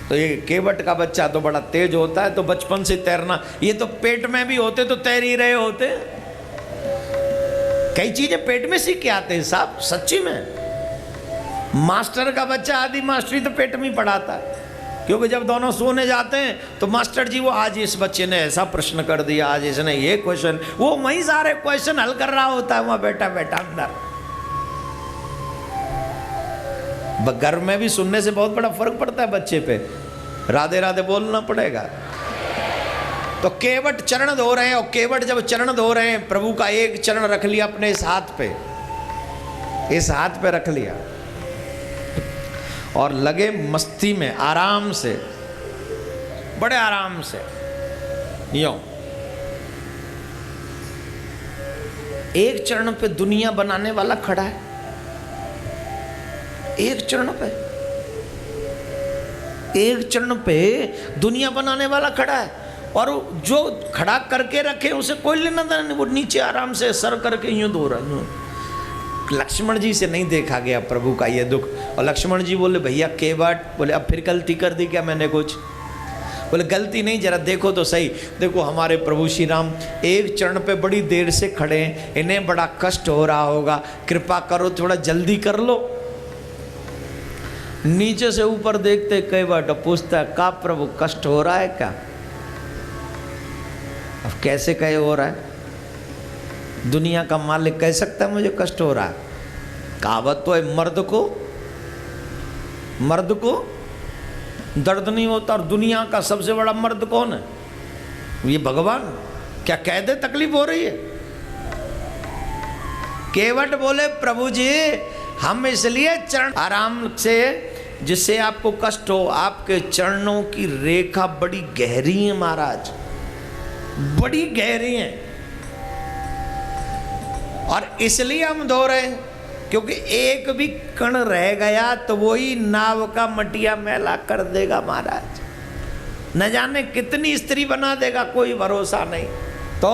तो ये केवट का बच्चा तो बड़ा तेज होता है, तो बचपन से तैरना, ये तो पेट में भी होते तो तैर ही रहे होते। कई चीजें पेट में सीख के आते हैं साहब, सच्ची में। मास्टर का बच्चा आधी मास्टरी तो पेट में ही पढ़ाता है, क्योंकि जब दोनों सोने जाते हैं तो मास्टर जी वो आज इस बच्चे ने ऐसा प्रश्न कर दिया, आज इसने ये क्वेश्चन, वो वहीं सारे क्वेश्चन हल कर रहा होता है वहां बैठा बैठा अंदर। घर में भी सुनने से बहुत बड़ा फर्क पड़ता है बच्चे पे, राधे राधे बोलना पड़ेगा। तो केवट चरण धो रहे हैं, और केवट जब चरण धो रहे हैं, प्रभु का एक चरण रख लिया अपने इस हाथ पे, इस हाथ पे रख लिया, और लगे मस्ती में, आराम से, बड़े आराम से यूं। एक चरण पे दुनिया बनाने वाला खड़ा है, एक चरण पे, एक चरण पे दुनिया बनाने वाला खड़ा है, और जो खड़ा करके रखे उसे कोई लेना देना नहीं, वो नीचे आराम से सर करके यूं धो रहा है। लक्ष्मण जी से नहीं देखा गया प्रभु का ये दुख, और लक्ष्मण जी बोले भैया केवट, बोले अब फिर गलती कर दी क्या मैंने कुछ? बोले गलती नहीं, जरा देखो तो सही, देखो हमारे प्रभु श्री राम एक चरण पे बड़ी देर से खड़े हैं, इन्हें बड़ा कष्ट हो रहा होगा, कृपा करो थोड़ा जल्दी कर लो। नीचे से ऊपर देखते केवट पूछता है का प्रभु कष्ट हो रहा है क्या? अब कैसे कहे हो रहा है? दुनिया का मालिक कह सकता है मुझे कष्ट हो रहा है? कहावत तो है मर्द को दर्द नहीं होता, और दुनिया का सबसे बड़ा मर्द कौन है? ये भगवान। क्या कह दे तकलीफ हो रही है? केवट बोले प्रभु जी हम इसलिए चरण आराम से, जिससे आपको कष्ट हो, आपके चरणों की रेखा बड़ी गहरी है महाराज, बड़ी गहरी है, और इसलिए हम धो रहे हैं क्योंकि एक भी कण रह गया तो वही नाव का मटिया मैला कर देगा महाराज, न जाने कितनी स्त्री बना देगा, कोई भरोसा नहीं। तो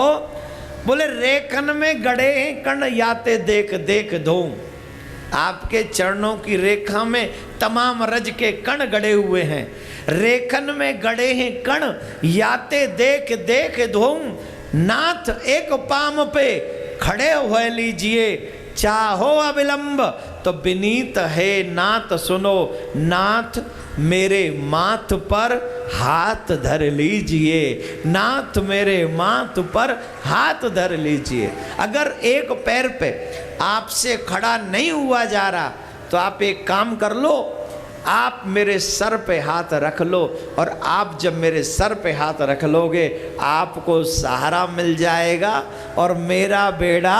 बोले रेखन में गड़े हैं कण याते देख देख धो, आपके चरणों की रेखा में तमाम रज के कण गड़े हुए हैं, रेखन में गड़े हैं कण याते देख देख धोऊं, नाथ एक पाम पे खड़े हुए लीजिए, चाहो अविलंब तो विनीत है नाथ सुनो, नाथ मेरे माथ पर हाथ धर लीजिए, नाथ मेरे माथ पर हाथ धर लीजिए। अगर एक पैर पे आपसे खड़ा नहीं हुआ जा रहा तो आप एक काम कर लो, आप मेरे सर पे हाथ रख लो, और आप जब मेरे सर पे हाथ रख लोगे आपको सहारा मिल जाएगा, और मेरा बेड़ा।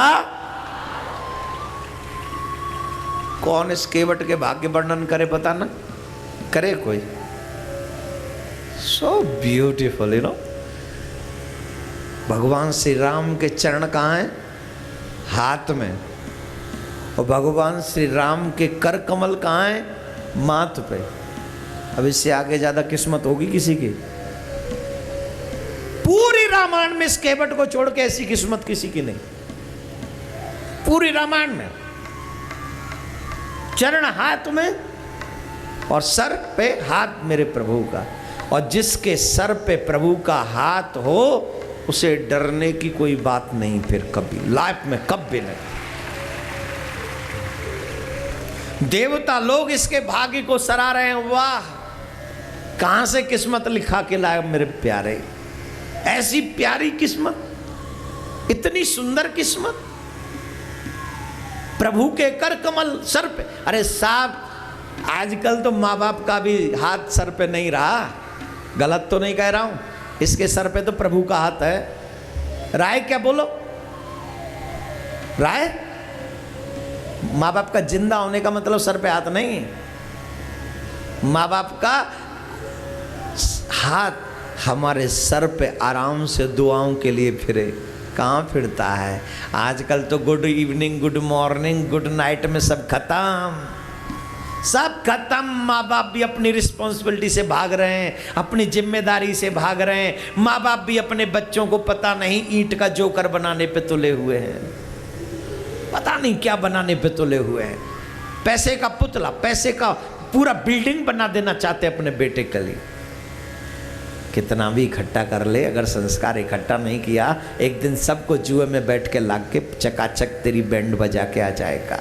कौन इस केवट के भाग्य वर्णन करे पता ना करे कोई? So beautiful you know. भगवान श्री राम के चरण कहाँ हैं? हाथ में। और भगवान श्री राम के कर कमल कहाँ हैं? माथ पे। अब इससे आगे ज्यादा किस्मत होगी किसी की? पूरी रामायण में इस केवट को छोड़ के ऐसी किस्मत किसी की नहीं, पूरी रामायण में। चरण हाथ में और सर पे हाथ मेरे प्रभु का, और जिसके सर पे प्रभु का हाथ हो उसे डरने की कोई बात नहीं फिर कभी लाइफ में, कभी नहीं। देवता लोग इसके भाग्य को सराह रहे हैं, वाह कहां से किस्मत लिखा के लाए मेरे प्यारे, ऐसी प्यारी किस्मत, इतनी सुंदर किस्मत, प्रभु के कर कमल सर पे। अरे साहब आजकल तो माँ बाप का भी हाथ सर पे नहीं रहा, गलत तो नहीं कह रहा हूं, इसके सर पे तो प्रभु का हाथ है। राय क्या बोलो? राय माँ बाप का जिंदा होने का मतलब सर पे हाथ नहीं है। माँ बाप का हाथ हमारे सर पे आराम से दुआओं के लिए फिरे। कहाँ फिरता है आजकल? तो good evening, good morning, good night में सब खत्म, सब खत्म। माँ बाप भी अपनी रिस्पॉन्सिबिलिटी से भाग रहे हैं, अपनी जिम्मेदारी से भाग रहे हैं। माँ बाप भी अपने बच्चों को पता नहीं ईंट का जोकर बनाने पे तुले हुए हैं, पता नहीं क्या बनाने पे तुले हुए हैं, पैसे का पुतला, पैसे का पूरा बिल्डिंग बना देना चाहते अपने बेटे के लिए। कितना भी इकट्ठा कर ले, अगर संस्कार इकट्ठा नहीं किया, एक दिन सबको जुए में बैठ के लाग के चकाचक तेरी बैंड बजा के आ जाएगा।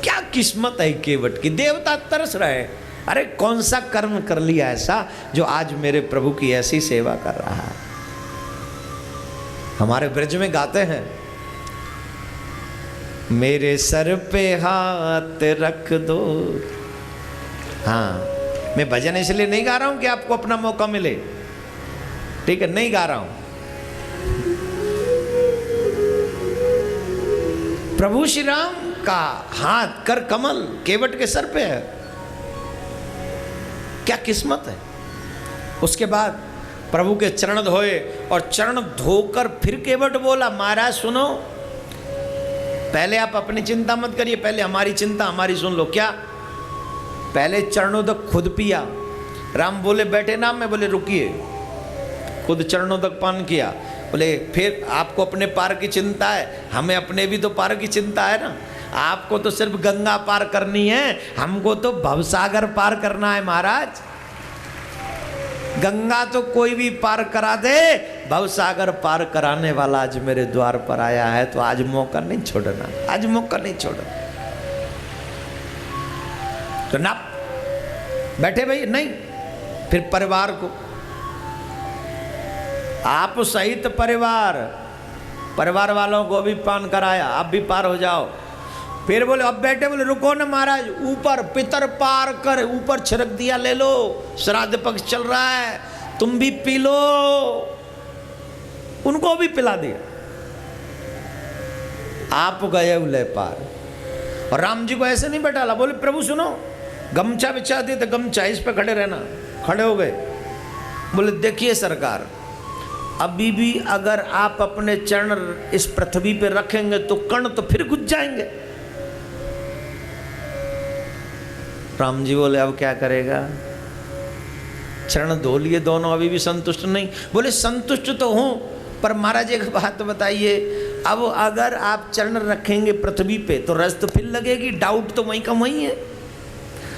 क्या किस्मत है केवट की, देवता तरस रहे। अरे कौन सा कर्म कर लिया ऐसा जो आज मेरे प्रभु की ऐसी सेवा कर रहा है। हमारे ब्रज में गाते हैं, मेरे सर पे हाथ रख दो। हाँ, मैं भजन इसलिए नहीं गा रहा हूं कि आपको अपना मौका मिले, ठीक है, नहीं गा रहा हूं। प्रभु श्री राम का हाथ कर कमल केवट के सर पे है। क्या किस्मत है। उसके बाद प्रभु के चरण धोए और चरण धोकर फिर केवट बोला, महाराज सुनो, पहले आप अपनी चिंता मत करिए, पहले हमारी चिंता हमारी सुन लो। क्या? पहले चरणों तक खुद पिया। राम बोले बैठे नाम में, बोले रुकिए, खुद चरणों तक पान किया। बोले फिर आपको अपने पार की चिंता है, हमें अपने भी तो पार की चिंता है ना। आपको तो सिर्फ गंगा पार करनी है, हमको तो भवसागर पार करना है महाराज। गंगा तो कोई भी पार करा दे, भवसागर पार कराने वाला आज मेरे द्वार पर आया है, तो आज मौका नहीं छोड़ना, आज मौका नहीं छोड़ना। तो ना बैठे भाई नहीं, फिर परिवार को, आप सहित परिवार वालों को भी पान कराया, आप भी पार हो जाओ। फिर बोले अब बैठे, बोले रुको ना महाराज, ऊपर पितर पार कर, ऊपर छिड़क दिया, ले लो, श्राद्ध पक्ष चल रहा है, तुम भी पी लो। उनको भी पिला दिया। आप गए उले पार। और राम जी को ऐसे नहीं बैठाला, बोले प्रभु सुनो, गमछा बिछा दिए तो गमछा इस पे खड़े रहना। खड़े हो गए। बोले देखिए सरकार, अभी भी अगर आप अपने चरण इस पृथ्वी पे रखेंगे तो कण तो फिर घुस जाएंगे। राम जी बोले अब क्या करेगा? चरण धो लिए दोनों, अभी भी संतुष्ट नहीं। बोले संतुष्ट तो हूं, पर महाराज एक बात बताइए, अब अगर आप चरण रखेंगे पृथ्वी पे तो रस तो फिर लगेगी, डाउट तो वहीं का वहीं है।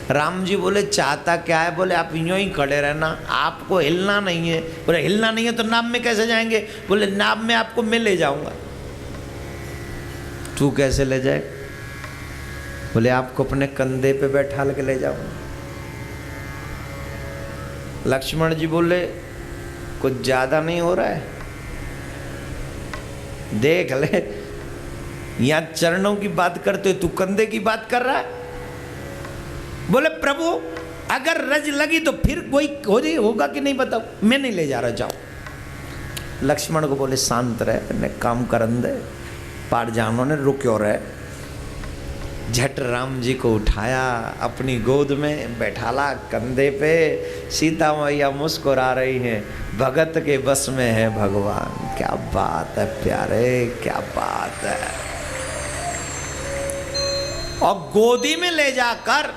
राम जी बोले चाहता क्या है? बोले आप यूं ही खड़े रहना, आपको हिलना नहीं है। बोले हिलना नहीं है तो नाव में कैसे जाएंगे? बोले नाव में आपको मैं ले जाऊंगा। तू कैसे ले जाए? बोले आपको अपने कंधे पे बैठा के ले जाऊंगा। लक्ष्मण जी बोले कुछ ज्यादा नहीं हो रहा है? देख ले, यहां चरणों की बात करते तू कंधे की बात कर रहा है। बोले प्रभु अगर रज लगी तो फिर कोई होगा कि नहीं बताओ, मैं नहीं ले जा रहा, जाओ। लक्ष्मण को बोले शांत रहे, ने काम करन दे, पार जानो ने रुक्यो रहे। झट राम जी को उठाया, अपनी गोद में बैठाला कंधे पे। सीता मैया मुस्कुरा रही हैं, भगत के बस में है भगवान। क्या बात है प्यारे, क्या बात है। और गोदी में ले जाकर